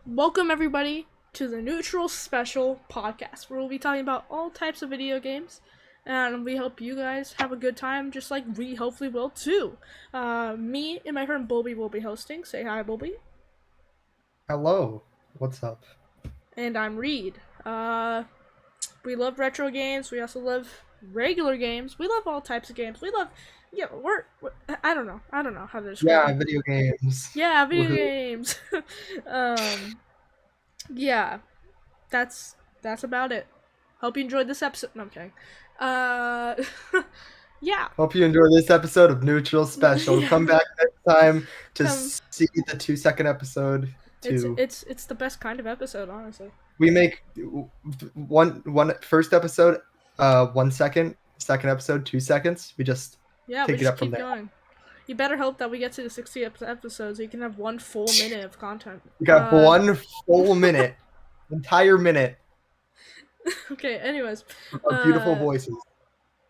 Welcome, everybody, to the Neutral Special podcast, where we'll be talking about all types of video games, and we hope you guys have a good time, just like we hopefully will too. Me and my friend Bulby will be hosting. Say hi, Bulby. Hello, what's up? And I'm Reed. We love retro games. We also love regular games. We love all types of games. We love, yeah, we're I don't know. I don't know how to describe Yeah, it. video games. Yeah, video Woohoo. games. um, yeah, that's about it. Hope you enjoyed this episode. No, I'm kidding. Uh, yeah, Hope you enjoy this episode of Neutral Special. yeah. Come back next time to Come, see the 2 second episode. it's To it's it's the best kind of episode, honestly. we make one first episode, 1 second. Second episode, 2 seconds. We just Yeah, we take it just up from keep there. going. You better hope that we get to the 60 episodes so you can have 1 full minute of content. We got 1 full minute, entire minute Okay. Anyways, of beautiful uh, voices.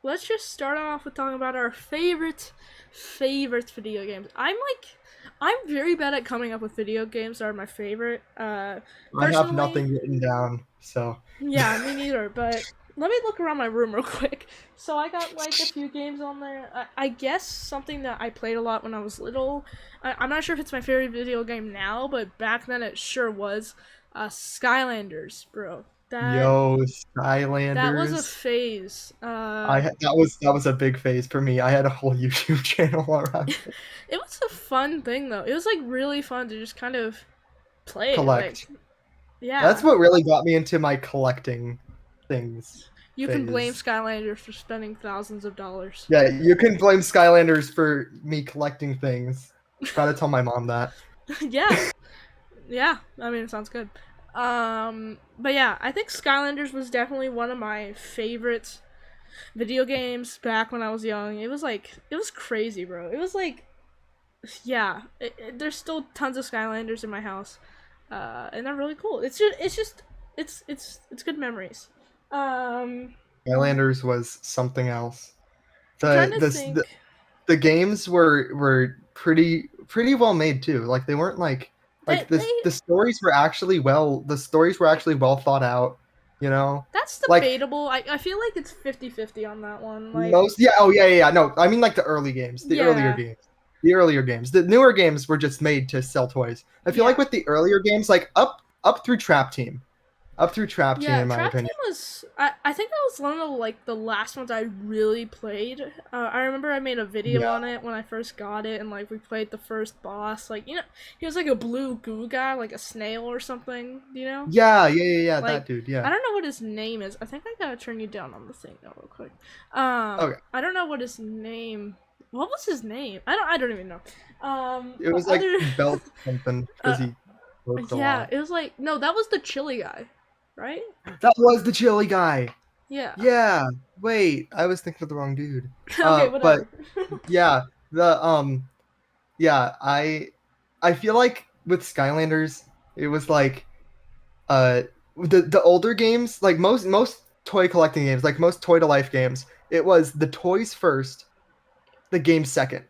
let's just start off with talking about our favorite video games. I'm very bad at coming up with video games that are my favorite. I have Personally, nothing written down, so yeah, me neither. But let me look around my room real quick. So I got like a few games on there. I guess something that I played a lot when I was little. I'm not sure if it's my favorite video game now, but back then it sure was. Skylanders, bro. yo, That was a Skylanders. phase. That was a big phase for me. I had a whole YouTube channel around it. It was a fun thing though. It was like really fun to just kind of play. Like, Collect. That's yeah, what really got me into my collecting things you can blame phase. Skylanders for spending thousands of dollars. Yeah, you can blame Skylanders for me collecting things. Gotta tell my mom that. Yeah, yeah. I mean, it sounds good. But yeah, I think Skylanders was definitely one of my favorite video games back when I was young. It was crazy, bro. It was like, yeah. There's still tons of Skylanders in my house, and they're really cool. It's good memories. Um, Skylanders was something else. I'm trying The to the the, think. the games were pretty well made too. Like they weren't They like they the stories were actually well thought out, you know? That's Like debatable. I feel like it's 50-50 on that one. Like, most, yeah, oh yeah. No, I mean like the early games, the earlier yeah, games. The earlier games. The newer games were just made to sell toys. I feel like yeah. with the earlier games, like up through Trap Team. Up through Trap Team Yeah, in my Trap Team opinion. was. I think that was one of the like the last ones I really played. I remember I made a video Yeah. on it when I first got it, and like we played the first boss. Like, he was like a blue goo guy, like a snail or something. Yeah, that Like, dude, I yeah. don't know what his name is. I think I gotta turn you down on the thing though, real quick. Okay. I don't know what his name. What was his name? I don't even know. It But was like other. Belt something because uh, he worked a yeah, lot. it was like no, that was the chili guy, right? That was the chili guy. Yeah. Yeah. Wait, I was thinking of the wrong dude. Okay, But whatever. yeah, the yeah, I feel like with Skylanders, it was like uh the older games, like most toy collecting games, like most toy to life games, it was the toys first, the game second.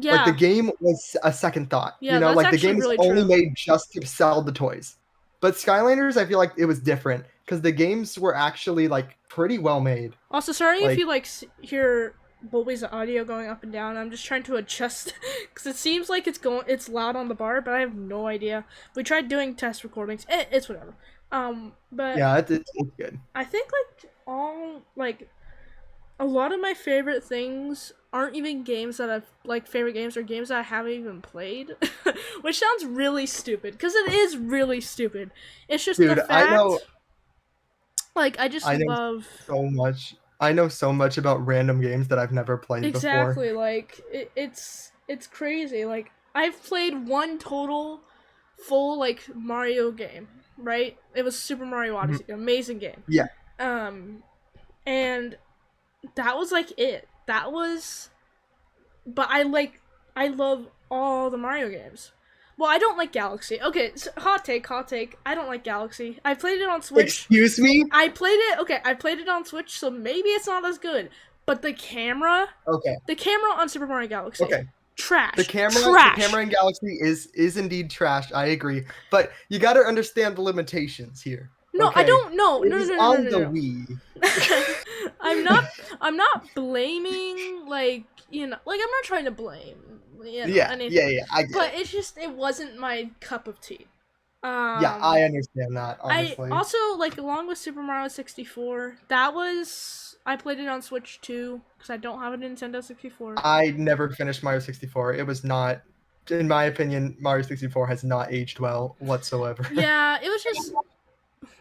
Like the Yeah, game was a second thought. yeah, that's Like the actually game is really only true. made just to sell the toys. But Skylanders, I feel like it was different because the games were actually like pretty well made. Also, sorry if Like, you like hear Bulby's audio going up and down. I'm just trying to adjust because it seems like it's loud on the bar, but I have no idea. We tried doing test recordings. It's whatever. But yeah, it's good. I think like a lot of my favorite things aren't even games that I've like favorite games or games that I haven't even played, which sounds really stupid because it is really stupid. It's just the Dude, fact like I just I know love so much. I know so much about random games that I've never played before. exactly like it's crazy. Like I've played one total full like Mario game, right? It was Super Mario Mhm. Odyssey, amazing game. Yeah. Um, and that was like it. That was but I love all the Mario games. Well, I don't like Galaxy. Okay, so hot take, hot take. I don't like Galaxy. I played it on Switch. Excuse me? I played it on Switch, so maybe it's not as good. But Okay. the camera on Super Mario Galaxy, Okay. Trash. The Trash. camera in Galaxy is indeed trash. I agree, but you got to understand the limitations here. No, I Okay, don't. No, it no, no, was no, no, on no, the no. Wii. I'm not. I'm not blaming like like I'm not trying to blame Yeah, yeah, anything, yeah. I get but it. it's just it wasn't my cup of tea. Yeah, Um, I understand that. I Honestly, also like along with Super Mario 64. That was I played it on Switch too because I don't have a Nintendo 64. I never finished Mario 64. It was not, in my opinion, Mario 64 has not aged well whatsoever. Yeah, it was just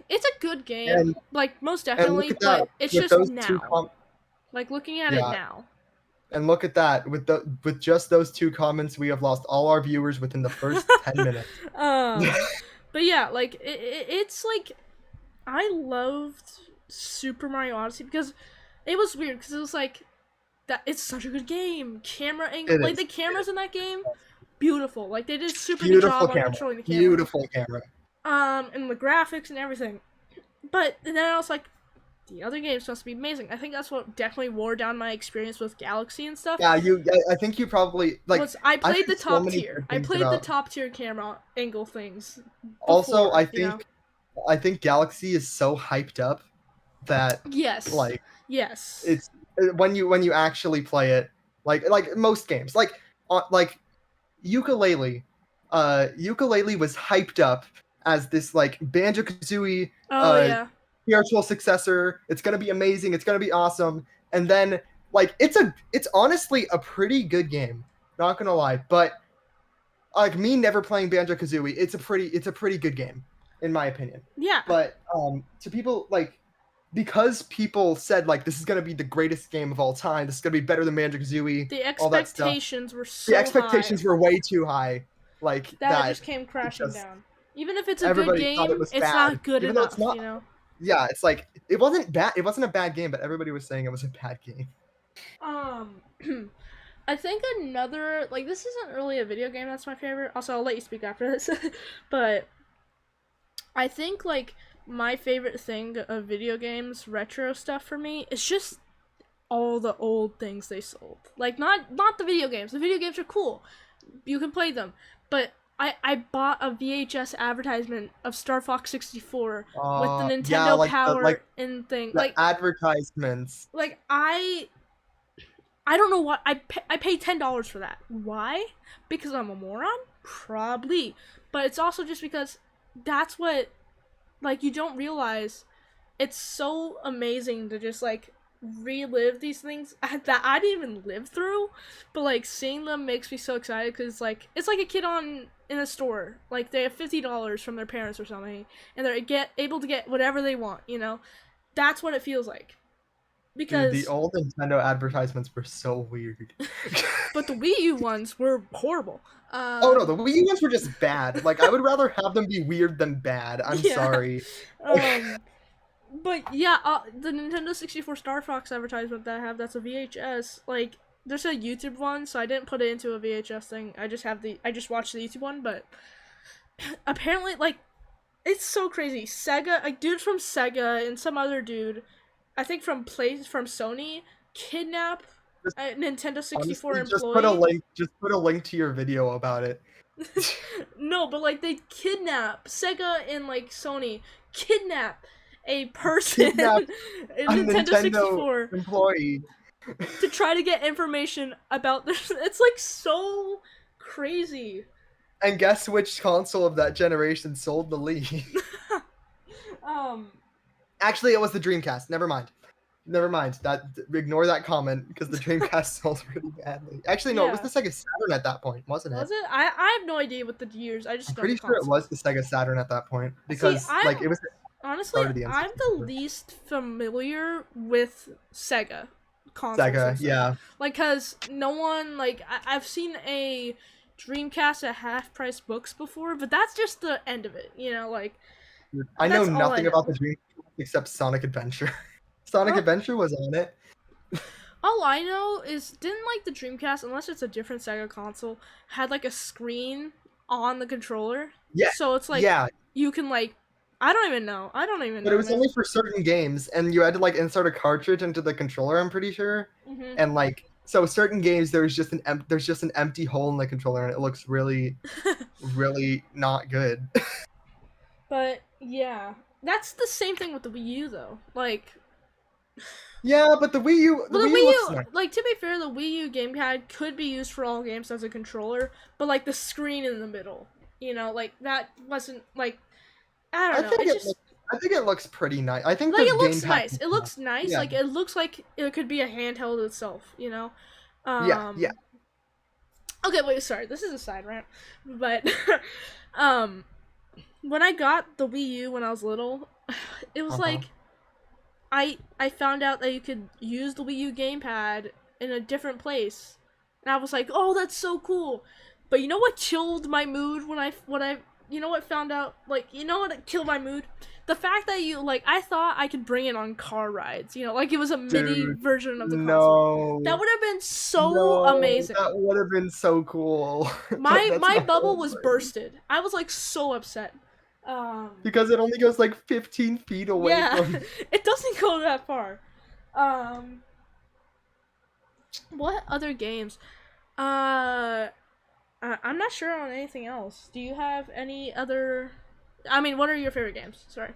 it's a good game, and like most and look definitely, at that but it's with just those two now. Like looking at it yeah, now. and look at that with just those two comments, we have lost all our viewers within the first 10 minutes. um, but yeah, like it's like I loved Super Mario Odyssey because it was weird because it was like that. It's such a good game. Camera angle, It like is the cameras in that game, beautiful. Like they did a super good beautiful job on camera, controlling the camera. beautiful camera. And the graphics and everything. But then I was like, the other game's supposed to be amazing. I think that's what definitely wore down my experience with Galaxy and stuff. Yeah, I think you probably like. Was I I've played the heard so top many tier. good I things played the about. top tier camera angle things Also, before, you know. I think Galaxy is so hyped up that Yes. like Yes. it's when you actually play it, like most games, like ukulele. Ukulele was hyped up as this like Banjo Kazooie Oh yeah. spiritual successor. It's gonna be amazing. It's gonna be awesome. And then like it's honestly a pretty good game. Not gonna lie, but like me never playing Banjo Kazooie, it's a pretty good game, in my opinion. Yeah. But to people like because people said like this is gonna be the greatest game of all time, this is gonna be better than Banjo Kazooie, The all that stuff. expectations were The so high expectations were way too high, like that it that. just came It crashing just down. Even if it's a good everybody thought it game, was it's bad, not good even though it's enough, not. you know. Yeah, it's like it wasn't bad. It wasn't a bad game, but everybody was saying it was a bad game. Um I think another like this isn't really a video game that's my favorite. Also, I'll let you speak after this. But I think like my favorite thing of video games, retro stuff for me, is just all the old things they sold. Like not the video games. The video games are cool. You can play them. But I bought a VHS advertisement of Star Fox 64 with the Yeah, Nintendo Power and thing. the advertisements. Like I don't know what I paid $10 for that. Why? Because I'm a moron? Probably. But it's also just because that's what like you don't realize it's so amazing to just like relive these things that I didn't even live through, but like seeing them makes me so excited because like it's like a kid on in a store, like they have $50 from their parents or something, and they're able to get whatever they want. You know, that's what it feels like. Dude, the Because, old Nintendo advertisements were so weird. but the Wii U ones were horrible. Oh no, the Wii U ones were just bad. Like I would rather have them be weird than bad. I'm Yeah. sorry. Um, but yeah, the Nintendo 64 Star Fox advertisement that I have, that's a VHS. Like, there's a YouTube one, so I didn't put it into a VHS thing. I just watched the YouTube one, but apparently, like, it's so crazy. Sega, like, dudes from Sega and some other dude, I think from Sony, kidnap Just a Nintendo 64 honestly, employee. just put a link to your video about it. No, but like they kidnap Sega and like Sony kidnap a person Kidnap in a Nintendo Nintendo 64 employee. to try to get information about this. It's like so crazy. And guess which console of that generation sold the lead? um Actually, it was the Dreamcast. Never mind. Never mind. That ignore that comment because the Dreamcast sold really badly. Actually, no, it was yeah. the Sega Saturn at that point, wasn't it? Was it? I have no idea with the years. I I'm just know the pretty sure it console. was the Sega Saturn at that point See, because like I'm it was honestly started the I'm the N64. least familiar with Sega consoles Sega, and stuff. yeah. Like, cause no one like I've seen a Dreamcast at half price books before, but that's just the end of it. You know, like I know that's all I nothing about know. the Dreamcast except Sonic Adventure. Sonic Oh, Adventure was on it. all I know is didn't like the Dreamcast, unless it's a different Sega console, had like a screen on the controller, Yeah, so it's like yeah, you can like I don't even know. I don't even but it know, was man. only for certain games, and you had to like insert a cartridge into the controller. I'm pretty sure, Mhm. and like So certain games there's just an empty hole in the controller and it looks really really not good. But yeah, that's the same thing with the Wii U though. Like, Yeah, but the well, the Wii Wii U looks U, nice. like to be fair, the Wii U gamepad could be used for all games as a controller, but like the screen in the middle, like that wasn't like I don't I know. think It's it just looks I think it looks pretty nice. I think like the it looks gamepad. nice. It looks nice. Yeah, Like it looks like it could be a handheld itself. yeah, yeah. Um. Okay, wait. Sorry, this is a side rant, but um, when I got the Wii U when I was little, it was Uh huh. like I found out that you could use the Wii U gamepad in a different place, and I was like, oh, that's so cool. But you know what killed my mood when I found out, like, what killed my mood? The fact that I thought I could bring it on car rides, like it was a mini Dude, version of the console. That no, would have been so no, amazing. that would have been so cool. But My that's my not bubble what was I'm bursted. I was like so upset. because it only goes like 15 feet away Yeah, from. it doesn't go that far. Um, what other games? Uh, I'm not sure on anything else. Do you have any other? I mean, what are your favorite games? Sorry.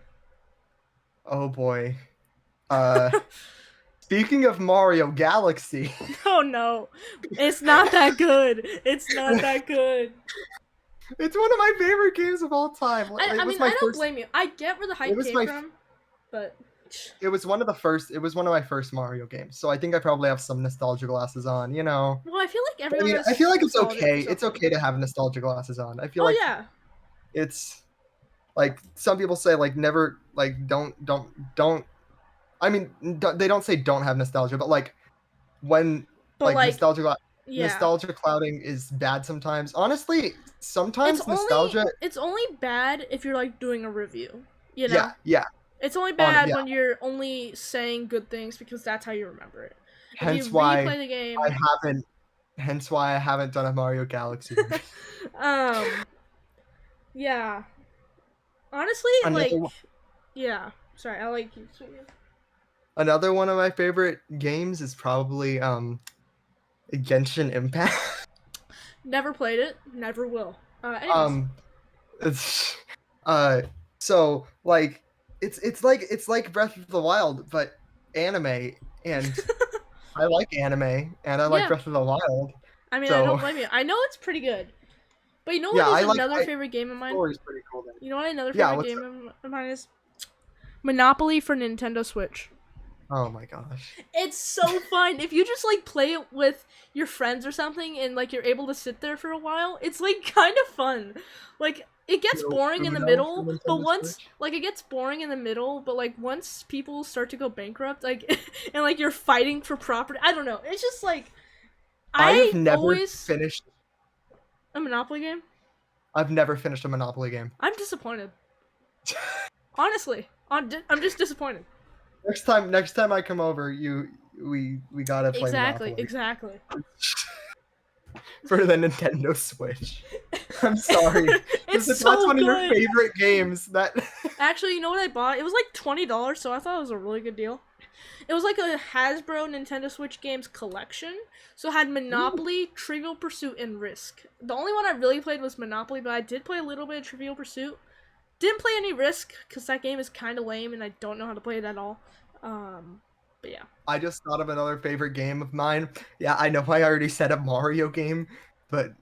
Oh boy. Uh, Speaking of Mario Galaxy, Oh no, it's not that good. It's not that good. it's one of my favorite games of all time. I It I was mean, my I don't first. blame you. I get where the It hype was came my. from, but It was one of the first. It was one of my first Mario games. So I think I probably have some nostalgia glasses on. well, I feel like But I everyone mean, I feel has like it's nostalgia for okay. It's something. okay to have nostalgia glasses on. I feel Oh like yeah, it's like some people say like never like don't. I mean, they don't say don't have nostalgia, but like when but like like yeah, nostalgia clouding is bad sometimes. Honestly, it's sometimes only nostalgia. it's only bad if you're like doing a review. You Yeah, know, yeah. it's only On bad yeah. when you're only saying good things because that's how you remember it. If you Hence why replay the I game, haven't. Hence why I haven't done a Mario Galaxy review. um, yeah. Honestly, Another like, one- yeah. Sorry, I like you. another one of my favorite games is probably Genshin Impact. Never played it. Never will. Anyways. um it's uh so like it's like Breath of the Wild but anime, and I like anime and I like Yeah. Breath of the Wild. I mean, I don't So blame you. I know it's pretty good. But you know what yeah, is I like another I favorite game of the mine? story's pretty cool then. You know what another Yeah, favorite what's game of mine is? Monopoly for Nintendo Switch. oh my gosh. It's so fun. If you just like play it with your friends or something and like you're able to sit there for a while, it's like kind of fun. Like it gets boring in the Uno for middle, but Nintendo once Switch. like it gets boring in the middle, but like once people start to go bankrupt, like and like you're fighting for property, I don't know. It's just like I've I never always finished a Monopoly game. I've never finished a Monopoly game. I'm disappointed. Honestly, I'm just disappointed. Next time I come over, we gotta play Exactly, Monopoly exactly. for the Nintendo Switch. I'm sorry. It's If that's so one of your good. favorite games, that Actually, you know what I bought? It was like $20, so I thought it was a really good deal. It was like a Hasbro Nintendo Switch games collection. So it had Ooh, Monopoly, Trivial Pursuit, and Risk. The only one I really played was Monopoly, but I did play a little bit of Trivial Pursuit. Didn't play any Risk because that game is kind of lame and I don't know how to play it at all. But yeah, I just thought of another favorite game of mine. Yeah, I know I already said a Mario game, but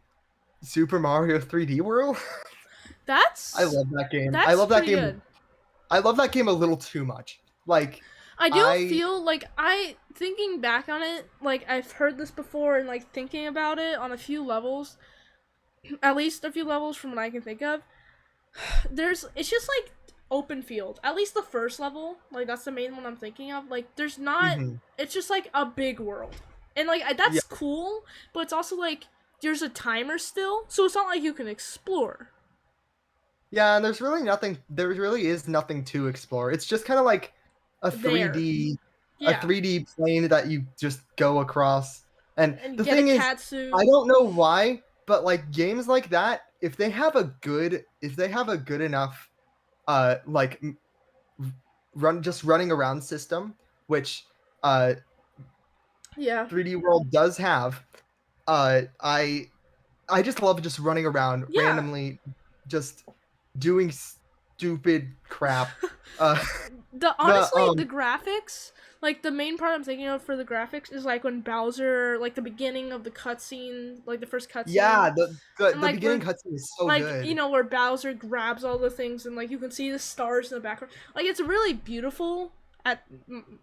Super Mario 3D World? I that's love that game. I that's love that pretty game. good. I love that game a little too much. Like I do I feel like thinking back on it, like I've heard this before and like thinking about it on a few levels, at least a few levels from what I can think of. It's just like open field. At least the first level, like that's the main one I'm thinking of. Like there's not mhm. it's just like a big world. And like Yeah. that's cool, but it's also like there's a timer still, so it's not like you can explore. Yeah, and there really is nothing to explore. It's just kind of like a There. 3D a Yeah. 3D plane that you just go across. And And the get a thing is, cat suit. I don't know why, but like games like that, if they have a good enough like running around system, which uh Yeah. 3D World does have. Uh, I I just love just running around Yeah. randomly, just doing stupid crap. Uh, The the honestly, the graphics, like the main part I'm thinking of for the graphics is like when Bowser, like the beginning of the cutscene, like the first cutscene, yeah, and the like beginning where, cutscene is so like good. where Bowser grabs all the things and like you can see the stars in the background. Like it's really beautiful at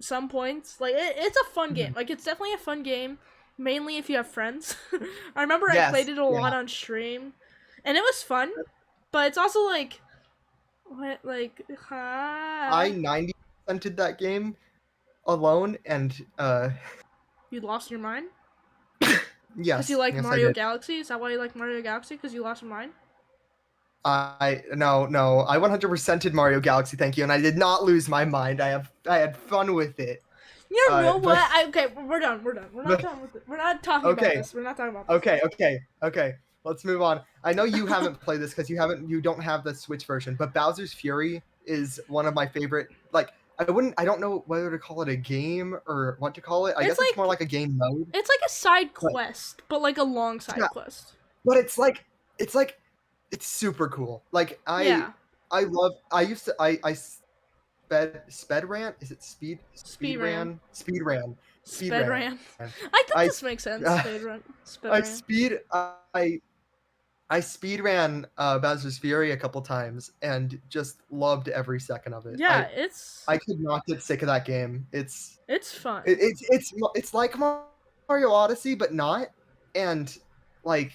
some points. Like it's a fun game. Mhm. Like it's definitely a fun game, mainly if you have friends. I remember I played Yes, it a yeah. lot on stream, and it was fun. But it's also like what like I 90%ed that game alone, and you lost your mind. Because you yes, like yes, I Mario did. Galaxy? Is that why you like Mario Galaxy? Because you lost your mind? I no no I 100%ed Mario Galaxy, thank you, and I did not lose my mind. I had fun with it. You know But what? Okay, we're done. We're done. We're not but done with it. We're not talking about okay this. We're not talking about this. okay. Let's move on. I know you haven't played this because you don't have the Switch version, but Bowser's Fury is one of my favorite. Like I don't know whether to call it a game or what to call it. I It's guess it's more like like a game mode, it's like a side but quest, but like a long yeah, side quest. but it's like it's super cool. Like Yeah, I love I used to I sped ran, is it speed ran, speed ran speed sped ran ran. I think I this makes sense. uh, Sped run, sped I ran. speed I speed ran Bowser's Fury a couple times and just loved every second of it. Yeah, I could not get sick of that game. it's fun. It's like Mario Odyssey but not, and like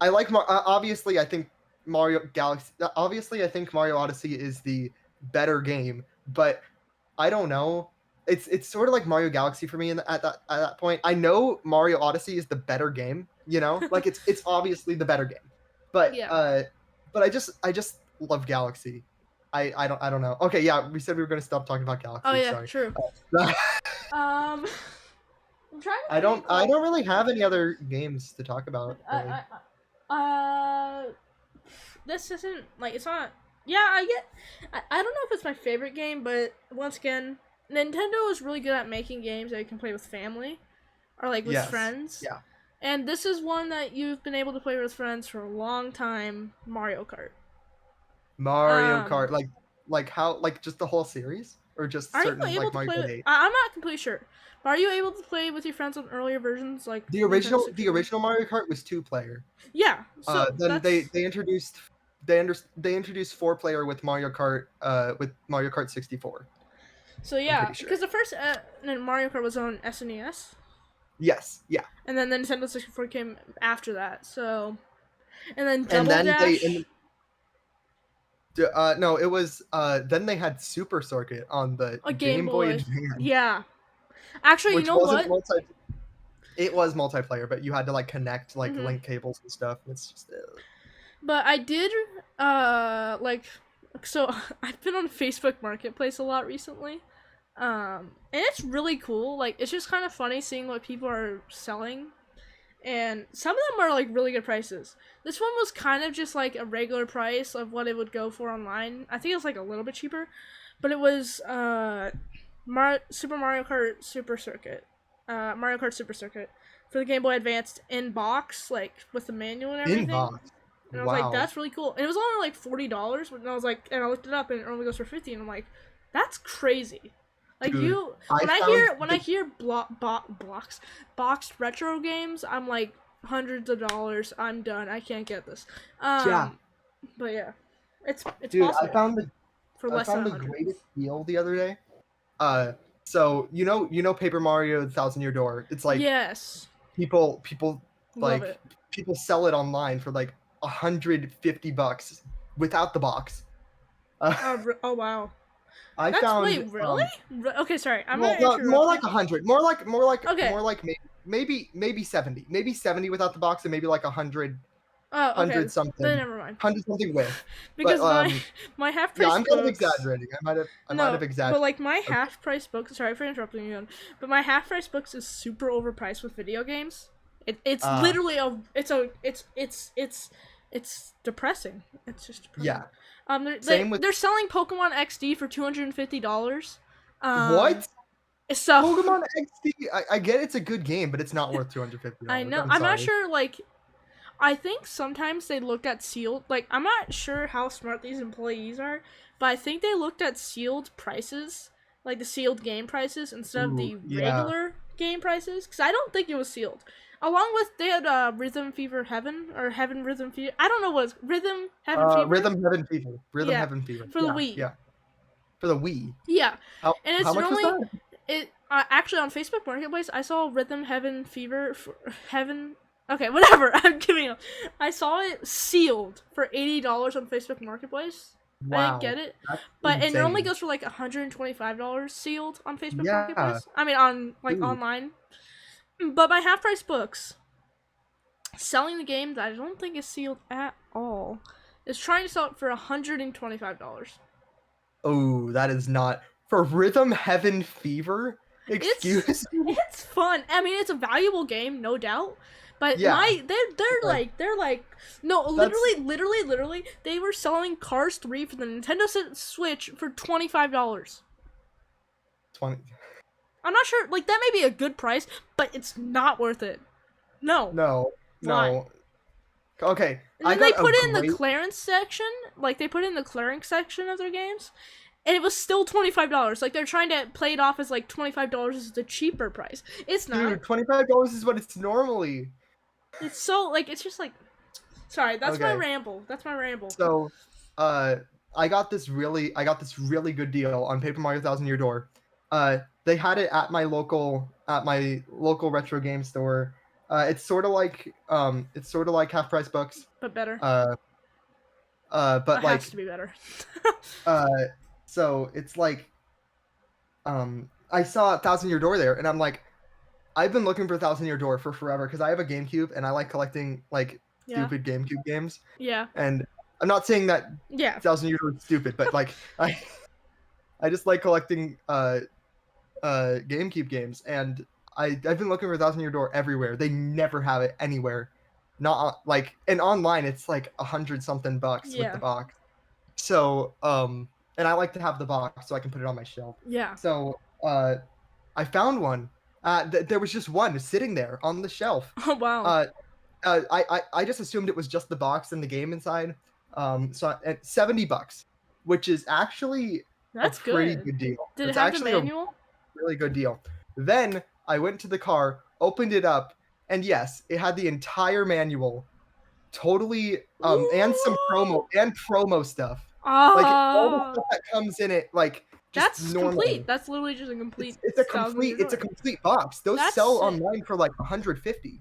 I like obviously I think Mario Galaxy obviously I think Mario Odyssey is the better game, but I don't know. It's sort of like Mario Galaxy for me at that point. I know Mario Odyssey is the better game, you know? Like it's obviously the better game. But Yeah. I just love Galaxy. I don't know. Okay, yeah, we said we were going to stop talking about Oh Galaxy. yeah, Sorry. true. Uh, Um, I'm trying to think I like don't really have any other games to talk like about really. this isn't like it's not. Yeah, I get. I don't know if it's my favorite game, but once again, Nintendo is really good at making games that you can play with family or like with Yes. friends. Yeah. And this is one that you've been able to play with friends for a long time. Mario Kart. Mario Um, Kart like how like just the whole series or just are you certain able like to Mario play Kart with? 8? I'm not completely sure. But are you able to play with your friends on earlier versions like Nintendo The 64? original Mario Kart was two player. Yeah. So Then that's they introduced four player with Mario Kart 64. so I'm yeah pretty sure. because the first Mario Kart was on SNES. Yes, yeah. And then the Nintendo 64 came after that. So, and then And Double then they Dash, no, it was then they had Super Circuit on the a Game Game Boy Boy. Advance, Yeah. Actually, you which know wasn't what? multi it was multiplayer, but you had to like connect like hmm link cables and stuff. And it's just But I did, like, so I've been on Facebook Marketplace a lot recently. And it's really cool. Like, it's just kind of funny seeing what people are selling. And some of them are like really good prices. This one was kind of just like a regular price of what it would go for online. I think it was like a little bit cheaper, but it was Super Mario Kart Super Circuit, Mario Kart Super Circuit for the Game Boy Advance in box, like with the manual and in everything. box. And I was like, Wow. that's really cool. And it was only like $40. And I was like, and I looked it up, and it only goes for 50. And I'm like, that's crazy. Like Dude, you, I found when I the hear blocks boxed retro games, I'm like hundreds of dollars. I'm done. I can't get this. yeah, But yeah, it's dude, possible for I less than found a the hundred. greatest deal the other day. So you know Paper Mario: The Thousand Year Door. It's like Yes, people love like it. people sell it online for like $150 without the box. Uh, Oh wow, I that's found wait really? Okay, sorry, I'm well gonna no, more interrupt you. like 100, Okay. more like maybe 70, maybe 70 without the box, and maybe like 100 Oh, okay. Then something, never mind. 100 something with. But Because my half yeah, price I'm kind of books. exaggerating. I might have No, but exaggerated. like my Okay. half price books. Sorry for interrupting you, but my half price books is super overpriced with video games. It's Uh, literally it's depressing. It's just depressing. yeah. They're Same with they're selling Pokemon XD for $250. Um, what? So Pokemon XD, I get it's a good game, but it's not worth I $250. know. I'm I'm not sorry. sure. Like, I think sometimes they looked at sealed. Like, I'm not sure how smart these employees are, but I think they looked at sealed prices, like the sealed game prices, instead of Ooh, the yeah. regular game prices. Because I don't think it was sealed. Along with they had Rhythm Fever Heaven or Heaven Rhythm Fever. I don't know what it's Rhythm Heaven Fever. Rhythm Heaven Fever. Rhythm Yeah, Heaven Fever. for the Yeah, Wii. yeah. For the Wii. Yeah, How and how it's much was normally that? it actually on Facebook Marketplace. I saw Rhythm Heaven Fever for Heaven. Okay, whatever. I'm giving up. I saw it sealed for $80 on Facebook Marketplace. I didn't Wow, get it, that's but it normally insane. goes for like $125 sealed on Facebook Yeah, Marketplace. I mean, on like dude. online. But my half price books selling the game that I don't think is sealed at all is trying to sell it for $125. Oh, that is not for Rhythm Heaven Fever. It's Excuse me. it's fun. I mean, it's a valuable game, no doubt. But Yeah, like they're like no, that's literally they were selling Cars 3 for the Nintendo Switch for $25. 20. I'm not sure, like that may be a good price, but it's not worth it. No. No, Why? no. Okay, And I then they got a put it in the great clearance section, like they put it in the clearance section of their games, and it was still $25. Like they're trying to play it off as like $25 is the cheaper price. It's not. dude. $25 is what it's normally. It's so like it's just like sorry, that's my Okay, ramble. That's my ramble. so uh, I got this really good deal on Paper Mario Thousand Year Door. They had it at my local retro game store. It's sort of like half price books. But better. Uh, It but has like to be better. uh, so it's like I saw Thousand Year Door there, and I'm like, I've been looking for Thousand Year Door for forever because I have a GameCube and I like collecting like Yeah. stupid GameCube games. Yeah. And I'm not saying that Yeah. Thousand Year Door is stupid, but like I just like collecting GameCube games, and I've been looking for Thousand Year Door everywhere. They never have it anywhere. Not like and online it's like 100 something bucks with the Yeah. box. So and I like to have the box so I can put it on my shelf. Yeah. So I found one. There was just one sitting there on the shelf. Oh wow. Uh, I just assumed it was just the box and the game inside. So at $70, which is actually a That's pretty good. good deal. Did it It's have the actually a manual? really good deal. Then I went to the car, opened it up, and yes, it had the entire manual, totally, and some Ooh. promo stuff, like all the Ah. stuff that comes in it, like just That's complete. normally. That's literally just a complete thousand year It's a door. complete box. Those That's sell sick. online for like 150.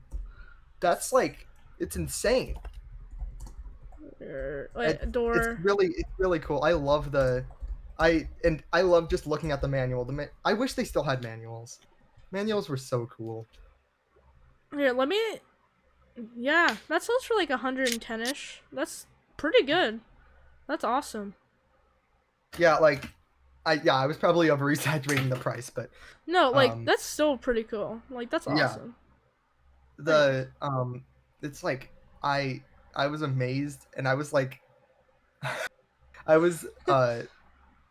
That's like it's insane. Wait, door. It's really cool. I love just looking at the manual. I wish they still had manuals. Manuals were so cool. Here, let me. Yeah, that sells for like 110 ish. That's pretty good. That's awesome. Yeah, like I was probably over exaggerating the price, but No, like um that's still pretty cool. Like that's yeah, awesome. Like the it's like I was amazed and I was like I was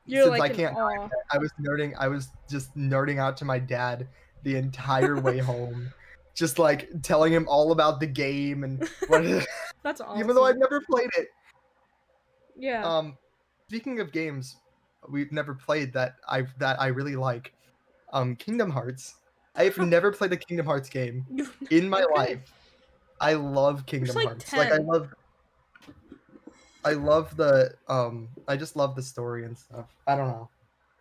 you're since I like in can't drive awe. yet, I was just nerding out to my dad the entire way home. Just like telling him all about the game and what That's even though I've awesome. never played it. Yeah. Um Speaking of games we've never played that I really like. Kingdom Hearts. I've never played a Kingdom Hearts game in my Okay. life. I love There's Kingdom like Hearts. Like 10. I love the I just love the story and stuff. I don't know.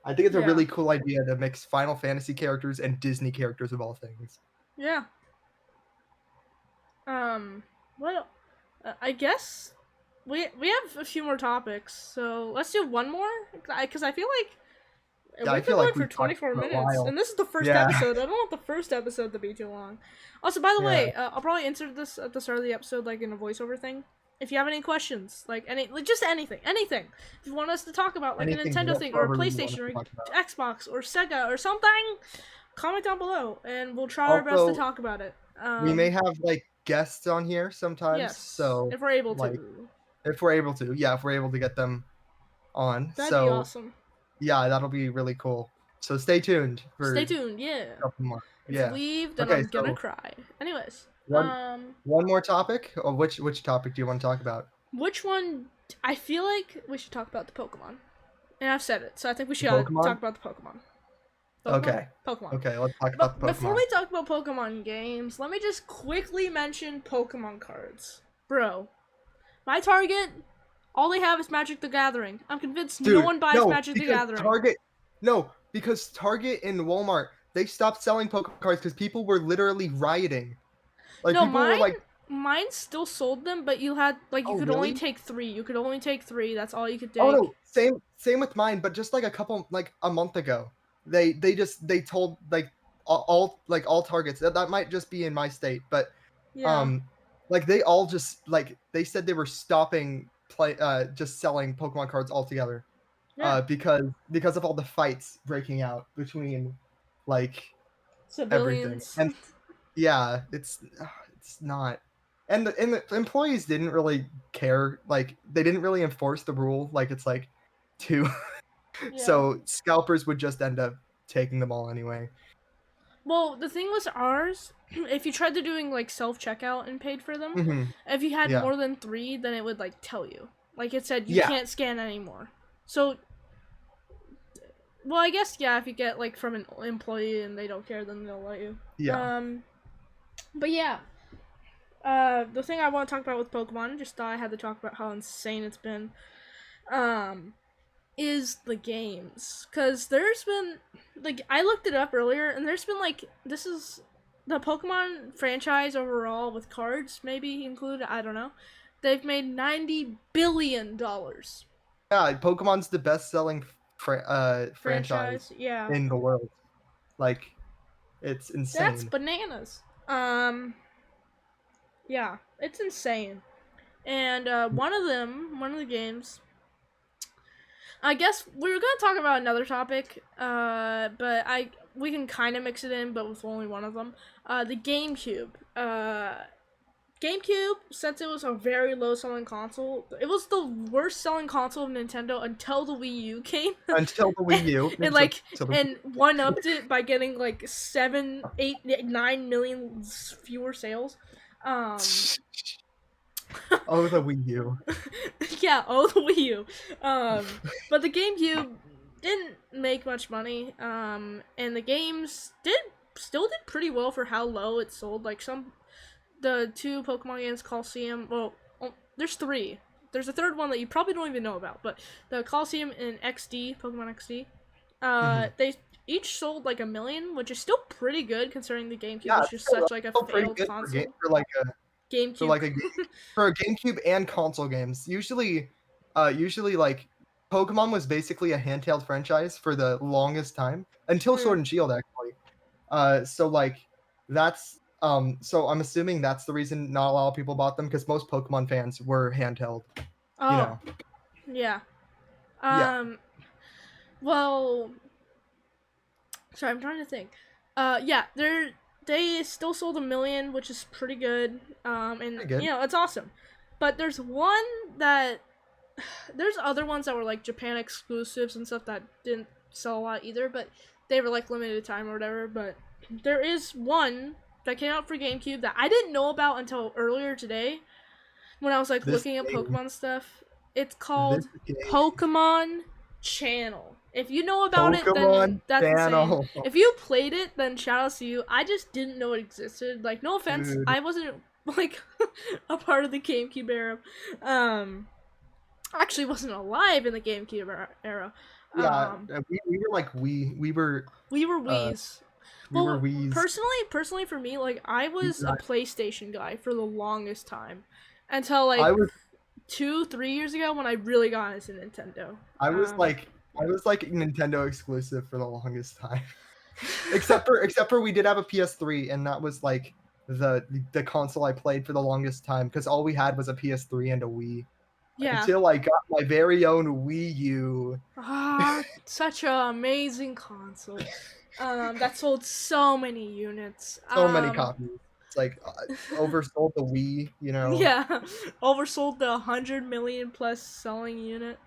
I think it's a Yeah. really cool idea to mix Final Fantasy characters and Disney characters of all things. Yeah. Um. What? I guess we have a few more topics, so let's do one more. Because I feel like Yeah, I we've been feel going like for we've talked 24 for a minutes, while. and this is the first Yeah, episode. I don't want the first episode to be too long. Also, by the yeah. way, I'll probably insert this at the start of the episode, like in a voiceover thing. If you have any questions, like just anything. If you want us to talk about like a Anything Nintendo thing or a whatsoever you want PlayStation to or talk about. Xbox or Sega or something, comment down below, and we'll try our best to Also, talk about it. we may have like guests on here sometimes, Yes, so if we're able like to, if we're able to, yeah, if we're able to get them on. that'd be So awesome. yeah, that'll be really cool. So stay tuned for Stay a tuned. Yeah. couple more. If you Yeah. leave, then Okay, I'm gonna so cry. Anyways, one one more topic, or which topic do you want to talk about? which one? I feel like we should talk about the Pokemon, and I've said it, so I think we The should talk Pokemon? about the Pokemon. Pokemon, Okay. Pokemon. Okay, let's talk about But the before Pokemon. we talk about Pokemon games, let me just quickly mention Pokemon cards, bro. My Target, all they have is Magic the Gathering. I'm convinced no Dude, one buys no, Magic the because Gathering. Target no, because Target and Walmart, they stopped selling Pokemon cards because people were literally rioting. Like No, people were mine like, mine still sold them, but you had like you "Oh, could only really?" take three. You could only take three. That's all you could Oh take. no, same with mine, but just like a couple like a month ago, they told like all Targets that might just be in my state, but Yeah, um like they all just like they said they were stopping play just selling Pokemon cards altogether yeah. because of all the fights breaking out between like everything. Civilians. And yeah, it's not. And the employees didn't really care. Like they didn't really enforce the rule. Like it's like two. Yeah. So scalpers would just end up taking them all anyway. Well, the thing was ours. If you tried to doing like self checkout and paid for them, Hmm. if you had Yeah. more than three, then it would like tell you. Like it said, you Yeah. can't scan anymore. So, well, I guess yeah. If you get like from an employee and they don't care, then they'll let you. Yeah. But yeah. The thing I want to talk about with Pokemon, just thought I had to talk about how insane it's been. Um, is the games, because there's been like I looked it up earlier, and there's been like this is the Pokemon franchise overall with cards maybe included. I don't know. They've made $90 billion Yeah. Pokemon's the best-selling franchise franchise. Yeah, in the world. Like it's that's insane. bananas. Yeah, it's insane. And one of the games I guess we were gonna talk about another topic, but I we can kind of mix it in, but with only one of them. The GameCube. GameCube, since it was a very low selling console, it was the worst selling console of Nintendo until the Wii U came, Until the Wii U. and Until, like until the and one upped it by getting like 7, 8, 9 million fewer sales. Um, Oh, the Wii U. yeah, oh the Wii U. But the GameCube didn't make much money. And the games did pretty well for how low it sold. Like the two Pokemon games, Coliseum. Well, there's three. There's a third one that you probably don't even know about, but the Coliseum and XD, Pokemon XD, Mhm. they each sold like 1 million, which is still pretty good considering the GameCube Yeah, was it's just such like a still pretty failed good for console. for like a for GameCube. like a for a GameCube and console games. Usually like Pokemon was basically a handheld franchise for the longest time until Yeah. Sword and Shield actually. So like so I'm assuming that's the reason not a lot of people bought them because most Pokemon fans were handheld. You Oh, know. yeah. Yeah. Um, well, sorry, I'm trying to think. Yeah, they still sold 1 million, which is pretty good. And Pretty good. it's awesome. But there's one that there's other ones that were like Japan exclusives and stuff that didn't sell a lot either, but they were like limited time or whatever. But there is one that came out for GameCube that I didn't know about until earlier today when I was like This looking at game Pokemon stuff. It's this called game Pokemon Channel. If you know about it, then Pokemon that's insane. Channel. If you played it, then shout out to you. I just didn't know it existed. Like, no offense, Dude. I wasn't like a part of the GameCube era. Actually wasn't alive in the GameCube era. Yeah, Um, we were like we were uh Wii's. we were Well, Wii's. personally for me, like I We was a were- PlayStation guy for the longest time until like I was 2, 3 years ago when I really got into Nintendo. I was Um, like I was like Nintendo exclusive for the longest time. Except for we did have a PS3 and that was like the console I played for the longest time because all we had was a PS3 and a Wii yeah. until I got my very own Wii U. Such an amazing console. That sold so many units. So many copies. It's like oversold the Wii, you know. Yeah, oversold the 100 million plus selling unit.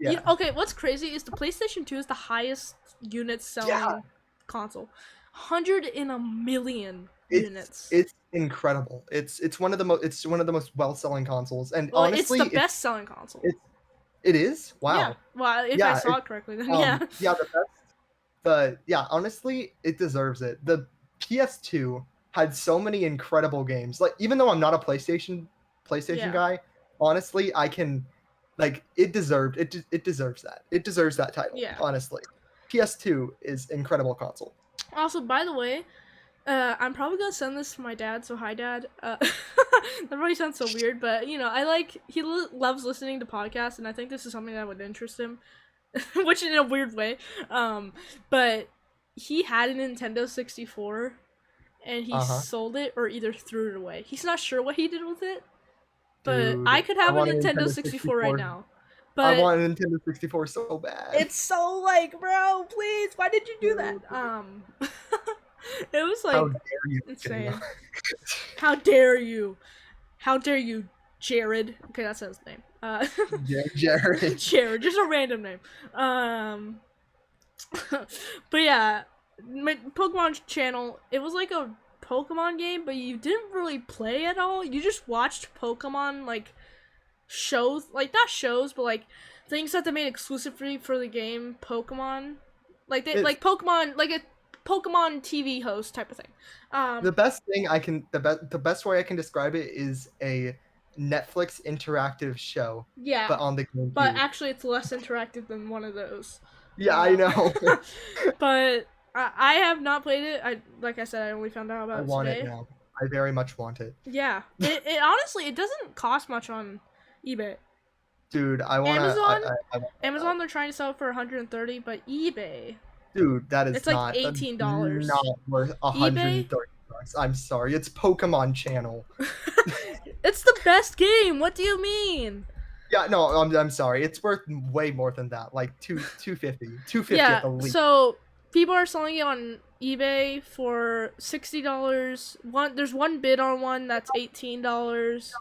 Yeah, Okay, what's crazy is the PlayStation 2 is the highest unit yeah. selling console. 100 in a million It's units. it's incredible. It's one of the most well selling consoles, and Well, it's honestly, the best selling console. it's it is Yeah. wow. Well, if I Yeah, saw it correctly, then yeah. yeah, yeah, honestly, it deserves it. The PS2 had so many incredible games. Like, even though I'm not a PlayStation Yeah. guy, honestly, I can like it deserved it. It deserves that. It deserves that title. Yeah. Honestly, PS2 is incredible console. Also, by the way, I'm probably gonna send this to my dad. So hi, dad. That probably sounds so weird, but I like loves listening to podcasts, and I think this is something that would interest him, which in a weird way. But he had a Nintendo 64, and he Uh huh. sold it or either threw it away. He's not sure what he did with it, but I Dude, could I have a want a Nintendo Nintendo 64 right 64. now. I But want a Nintendo 64 so bad. it's so like, bro, please, why did you do that? Dude, It was how like dare you? Kidding. insane. How dare you? How dare you, Jared? Okay, that's his name. Jared. Jared, just a random name. But yeah, my Pokemon channel. It was like a Pokemon game, but you didn't really play at all. You just watched Pokemon like shows, like not shows, but like things that they made exclusively for the game Pokemon. Like they It's like Pokemon, like a Pokemon TV host type of thing. the best thing I can the best way I can describe it is a Netflix interactive show, Yeah, but on the but GameCube. actually, it's less interactive than one of those. Yeah, I Um, know. but I have not played it. Like I said, I only found out I about it want it today. now. I very much want it. Yeah, it honestly it doesn't cost much on eBay. Dude, I wanna Amazon, I want that now. Amazon, they're trying to sell it for 130, but eBay, Dude, it's like that's $18. not worth eBay, $130. I'm sorry. It's Pokemon Channel. it's the best game. What do you mean? Yeah, no, I'm sorry. It's worth way more than that. Like 250 at Yeah, the least. so people are selling it on eBay for $60. There's one bid on one that's $18.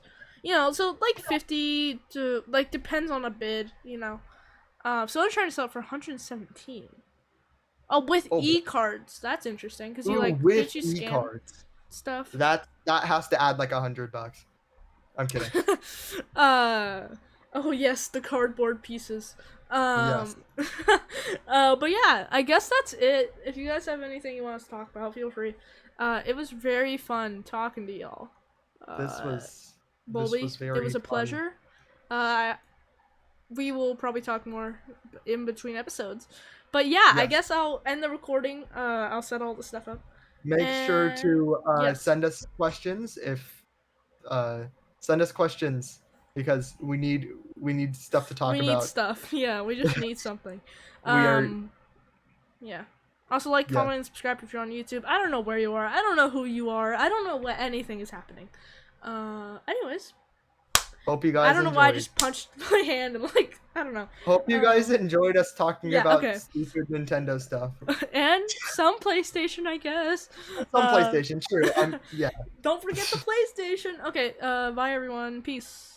So like 50 to like depends on a bid. So they're trying to sell it for 117. Oh, with Oh, e-cards. That's interesting because you ooh, like with did you scan e-cards. stuff? That has to add like $100. I'm kidding. uh oh yes, the cardboard pieces. Yes. um but yeah, I guess that's it. If you guys have anything you want us to talk about, feel free. It was very fun talking to y'all. This uh was this Bulby, was it very was a fun. pleasure. We will probably talk more in between episodes, but yeah, I Yes. guess I'll end the recording. I'll set all the stuff up, Make sure and to yes, uh, send us questions because we need stuff to we talk need about. stuff. Yeah, we just need something. We are Yeah. Also, like, yeah. comment, and subscribe if you're on YouTube. I don't know where you are. I don't know who you are. I don't know what anything is happening. Anyways, Hope you I guys don't know why I enjoyed. just punched my hand and like I don't know. Hope you guys enjoyed us talking Yeah. about Okay. stupid Nintendo stuff. And some PlayStation, I guess. Some PlayStation, true. Yeah. Don't forget the PlayStation. Okay. Bye everyone. Peace.